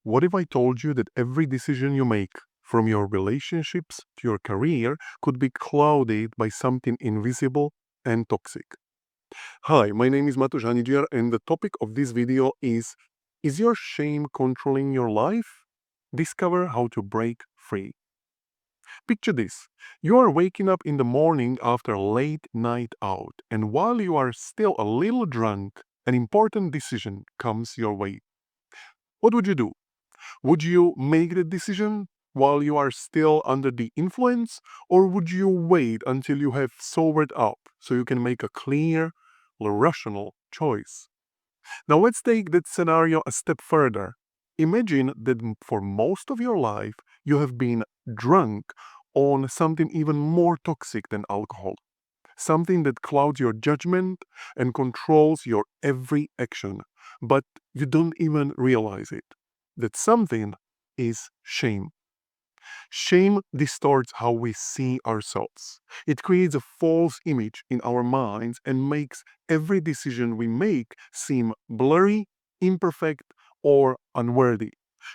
What if I told you that every decision you make, from your relationships to your career, could be clouded by something invisible and toxic? Hi, my name is Matu Janigier, and the topic of this video is your shame controlling your life? Discover how to break free. Picture this. You are waking up in the morning after a late night out, and while you are still a little drunk, an important decision comes your way. What would you do? Would you make the decision while you are still under the influence, or would you wait until you have sobered up so you can make a clear, rational choice? Now let's take that scenario a step further. Imagine that for most of your life you have been drunk on something even more toxic than alcohol, something that clouds your judgment and controls your every action, but you don't even realize it. That something is shame. Shame distorts how we see ourselves. It creates a false image in our minds and makes every decision we make seem blurry, imperfect, or unworthy.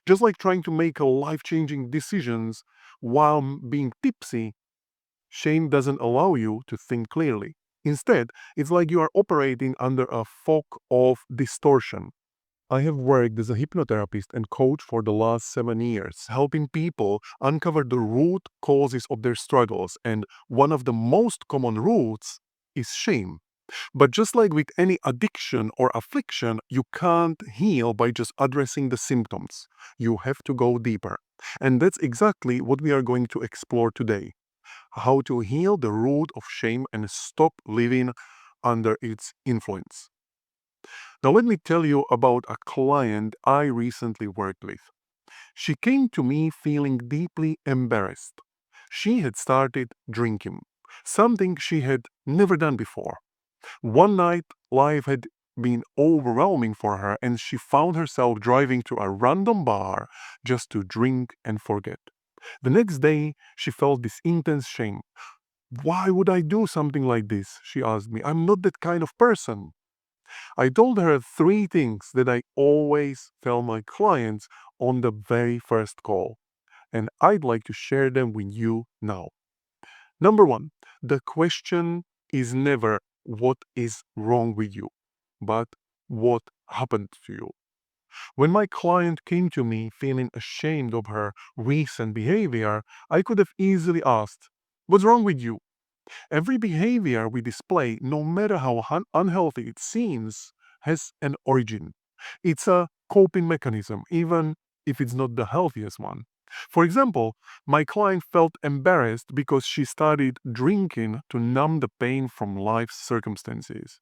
Just like trying to make a life-changing decisions while being tipsy, shame doesn't allow you to think clearly. Instead, it's like you are operating under a fog of distortion. I have worked as a hypnotherapist and coach for the last 7 years, helping people uncover the root causes of their struggles, and one of the most common roots is shame. But just like with any addiction or affliction, you can't heal by just addressing the symptoms. You have to go deeper. And that's exactly what we are going to explore today. How to heal the root of shame and stop living under its influence. Now, let me tell you about a client I recently worked with. She came to me feeling deeply embarrassed. She had started drinking, something she had never done before. One night, life had been overwhelming for her, and she found herself driving to a random bar just to drink and forget. The next day, she felt this intense shame. Why would I do something like this? She asked me. I'm not that kind of person. I told her three things that I always tell my clients on the very first call, and I'd like to share them with you now. Number one, the question is never what is wrong with you, but what happened to you. When my client came to me feeling ashamed of her recent behavior, I could have easily asked, "What's wrong with you?" Every behavior we display, no matter how unhealthy it seems, has an origin. It's a coping mechanism, even if it's not the healthiest one. For example, my client felt embarrassed because she started drinking to numb the pain from life's circumstances.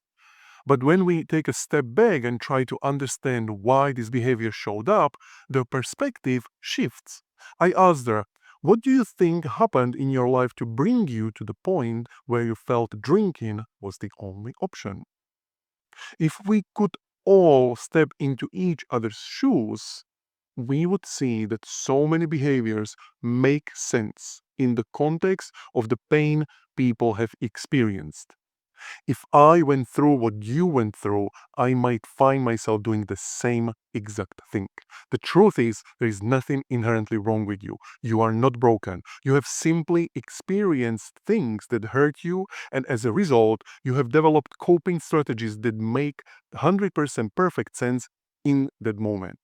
But when we take a step back and try to understand why this behavior showed up, the perspective shifts. I asked her, what do you think happened in your life to bring you to the point where you felt drinking was the only option? If we could all step into each other's shoes, we would see that so many behaviors make sense in the context of the pain people have experienced. If I went through what you went through, I might find myself doing the same exact thing. The truth is, there is nothing inherently wrong with you. You are not broken. You have simply experienced things that hurt you, and as a result, you have developed coping strategies that make 100% perfect sense in that moment.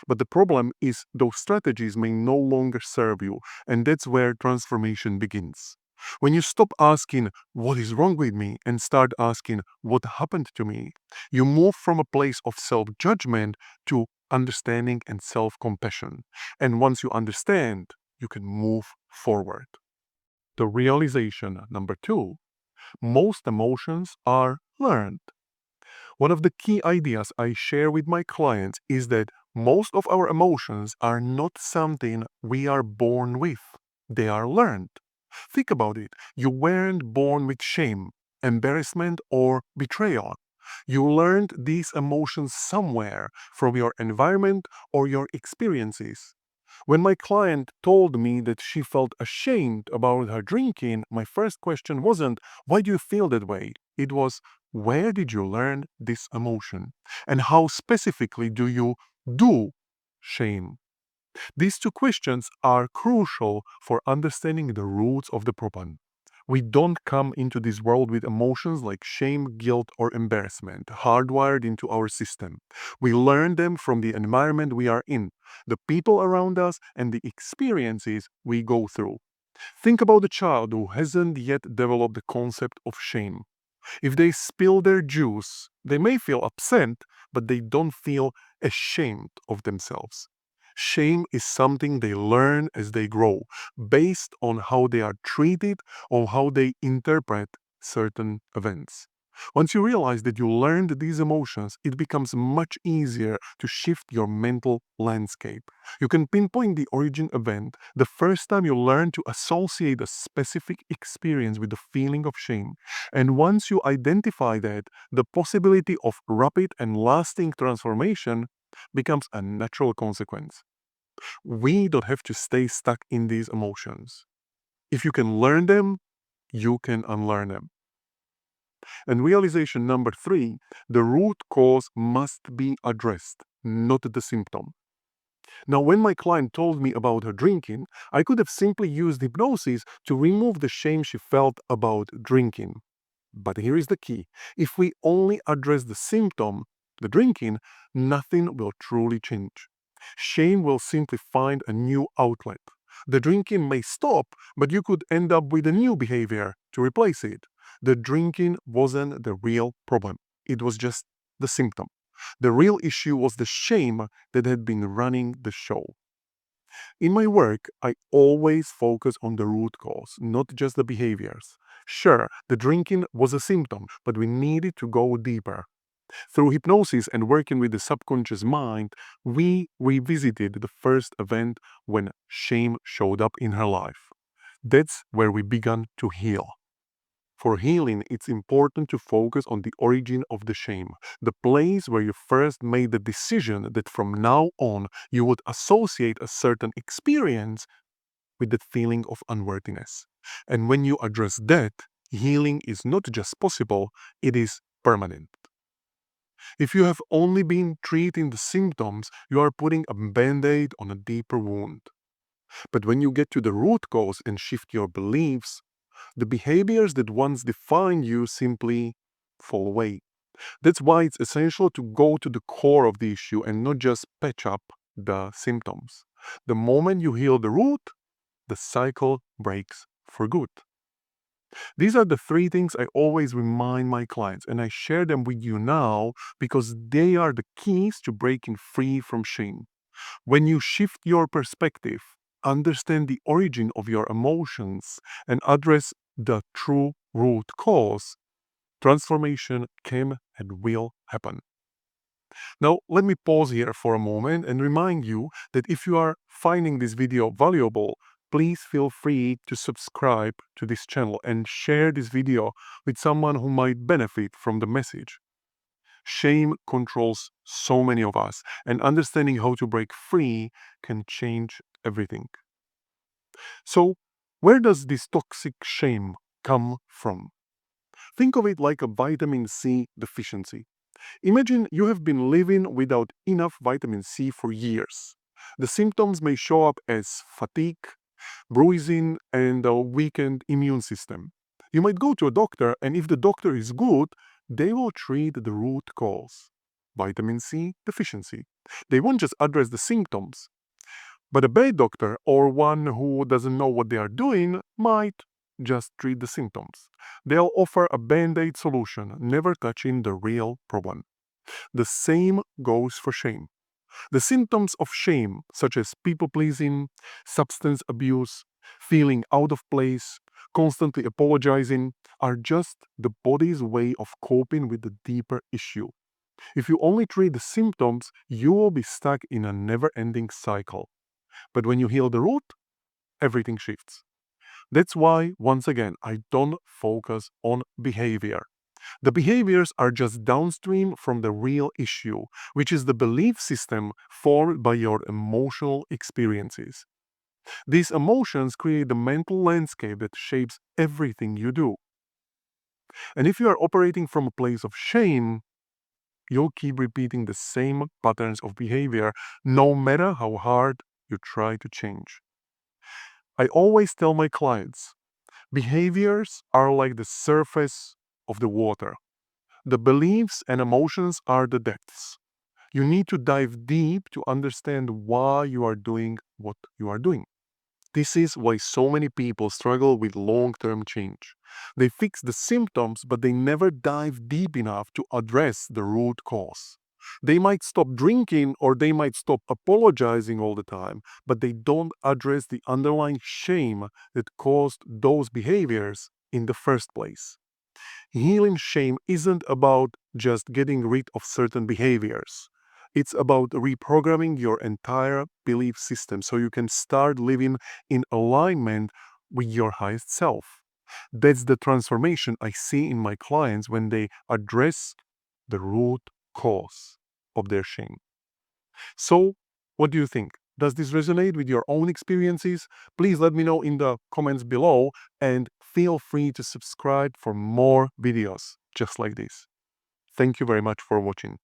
But the problem is, those strategies may no longer serve you, and that's where transformation begins. When you stop asking, what is wrong with me, and start asking, what happened to me, you move from a place of self judgment to understanding and self compassion. And once you understand, you can move forward. The realization number two, most emotions are learned. One of the key ideas I share with my clients is that most of our emotions are not something we are born with, they are learned. Think about it. You weren't born with shame, embarrassment, or betrayal. You learned these emotions somewhere from your environment or your experiences. When my client told me that she felt ashamed about her drinking, my first question wasn't, why do you feel that way? It was, where did you learn this emotion? And how specifically do you do shame? These two questions are crucial for understanding the roots of the problem. We don't come into this world with emotions like shame, guilt, or embarrassment hardwired into our system. We learn them from the environment we are in, the people around us, and the experiences we go through. Think about a child who hasn't yet developed the concept of shame. If they spill their juice, they may feel upset, but they don't feel ashamed of themselves. Shame is something they learn as they grow, based on how they are treated or how they interpret certain events. Once you realize that you learned these emotions, it becomes much easier to shift your mental landscape. You can pinpoint the origin event the first time you learn to associate a specific experience with the feeling of shame. And once you identify that, the possibility of rapid and lasting transformation becomes a natural consequence. We don't have to stay stuck in these emotions. If you can learn them, you can unlearn them. And realization number 3, the root cause must be addressed, not the symptom. Now, when my client told me about her drinking, I could have simply used hypnosis to remove the shame she felt about drinking. But here is the key. If we only address the symptom, the drinking, nothing will truly change. Shame will simply find a new outlet. The drinking may stop, but you could end up with a new behavior to replace it. The drinking wasn't the real problem, it was just the symptom. The real issue was the shame that had been running the show. In my work, I always focus on the root cause, not just the behaviors. Sure, the drinking was a symptom, but we needed to go deeper. Through hypnosis and working with the subconscious mind, we revisited the first event when shame showed up in her life. That's where we began to heal. For healing, it's important to focus on the origin of the shame, the place where you first made the decision that from now on you would associate a certain experience with that feeling of unworthiness. And when you address that, healing is not just possible, it is permanent. If you have only been treating the symptoms, you are putting a band aid on a deeper wound. But when you get to the root cause and shift your beliefs, the behaviors that once defined you simply fall away. That's why it's essential to go to the core of the issue and not just patch up the symptoms. The moment you heal the root, the cycle breaks for good. These are the 3 things I always remind my clients, and I share them with you now because they are the keys to breaking free from shame. When you shift your perspective, understand the origin of your emotions, and address the true root cause, transformation can and will happen. Now, let me pause here for a moment and remind you that if you are finding this video valuable, please feel free to subscribe to this channel and share this video with someone who might benefit from the message. Shame controls so many of us, and understanding how to break free can change everything. So, where does this toxic shame come from? Think of it like a vitamin C deficiency. Imagine you have been living without enough vitamin C for years. The symptoms may show up as fatigue, bruising, and a weakened immune system. You might go to a doctor, and if the doctor is good, they will treat the root cause, vitamin C deficiency. They won't just address the symptoms. But a bad doctor, or one who doesn't know what they are doing, might just treat the symptoms. They'll offer a band aid solution, never touching the real problem. The same goes for shame. The symptoms of shame, such as people pleasing, substance abuse, feeling out of place, constantly apologizing, are just the body's way of coping with the deeper issue. If you only treat the symptoms, you will be stuck in a never ending cycle. But when you heal the root, everything shifts. That's why, once again, I don't focus on behavior. The behaviors are just downstream from the real issue, which is the belief system formed by your emotional experiences. These emotions create the mental landscape that shapes everything you do. And if you are operating from a place of shame, you'll keep repeating the same patterns of behavior no matter how hard you try to change. I always tell my clients, behaviors are like the surface of the water. The beliefs and emotions are the depths. You need to dive deep to understand why you are doing what you are doing. This is why so many people struggle with long term change. They fix the symptoms, but they never dive deep enough to address the root cause. They might stop drinking or they might stop apologizing all the time, but they don't address the underlying shame that caused those behaviors in the first place. Healing shame isn't about just getting rid of certain behaviors. It's about reprogramming your entire belief system so you can start living in alignment with your highest self. That's the transformation I see in my clients when they address the root cause of their shame. So, what do you think? Does this resonate with your own experiences? Please let me know in the comments below and feel free to subscribe for more videos just like this. Thank you very much for watching.